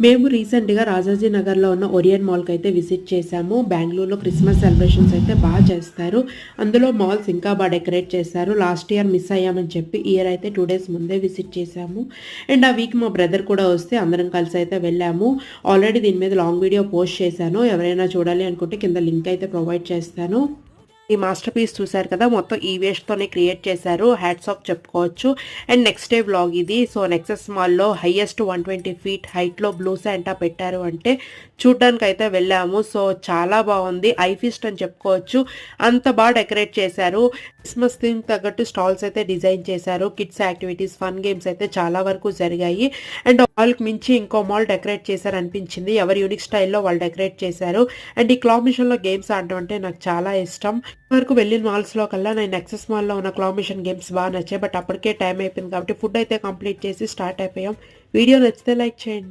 మేము రీసెంట్‌గా రాజాజీ నగర్‌లో ఉన్న ఓరియన్ మాల్‌కి అయితే విజిట్ చేశాము. బెంగుళూరులో క్రిస్మస్ సెలబ్రేషన్స్ అయితే చేస్తారు. అందులో మాల్స్ ఇంకా డెకరేట్ చేశారు. లాస్ట్ ఇయర్ మిస్ అయ్యామని చెప్పి ఈ ఇయర్ అయితే 2 డేస్ ముందే విజిట్ చేశాము. అండ్ ఆ వీక్ మా బ్రదర్ కూడా వస్తే అందరం కలిసి అయితే వెళ్ళాము. ఆల్రెడీ దీని మీద లాంగ్ వీడియో పోస్ట్ చేశాను. ఎవరైనా చూడాలి అనుకుంటే కింద లింక్ అయితే ప్రొవైడ్ చేస్తాను. ఈ మాస్టర్ పీస్ చూసారు కదా, మొత్తం ఈ వేస్ట్‌తోనే క్రియేట్ చేశారు. హ్యాట్స్ ఆఫ్ చెప్పుకోవచ్చు. అండ్ నెక్స్ట్ డే వ్లాగ్ ఇది. సో నెక్సెస్ మాల్‌లో హైయెస్ట్ 120 ఫీట్ హైట్‌లో బ్లూ శాంటా పెట్టారు అంటే చూడ్డానికైతే వెళ్ళాము. సో చాలా బాగుంది. ఐ ఫీస్ట్ అని చెప్పుకోవచ్చు. అంత డెకరేట్ చేశారు. క్రిస్మస్ థీమ్ తగ్గట్టు స్టాల్స్ అయితే డిజైన్ చేశారు. కిడ్స్ యాక్టివిటీస్, ఫన్ గేమ్స్ అయితే చాలా వరకు జరిగాయి. అండ్ మాల్‌కి మించి ఇంకో మాల్ డెకరేట్ చేశారు అనిపించింది. ఎవరి యూనిక్ స్టైల్‌లో వాళ్ళు డెకరేట్ చేశారు. అండ్ ఈ క్లా మిషన్‌లో గేమ్స్ ఆడడం అంటే నాకు చాలా ఇష్టం. వరకు వెళ్ళిన మాల్స్‌లో కల్లా నేను నెక్సెస్ మాల్‌లో ఉన్న క్లా మిషన్ గేమ్స్ నచ్చాయి. బట్ అప్పటికే టైం అయిపోయింది కాబట్టి ఫుడ్ అయితే కంప్లీట్ చేసి స్టార్ట్ అయిపోయాం. వీడియో నచ్చితే లైక్ చేయండి.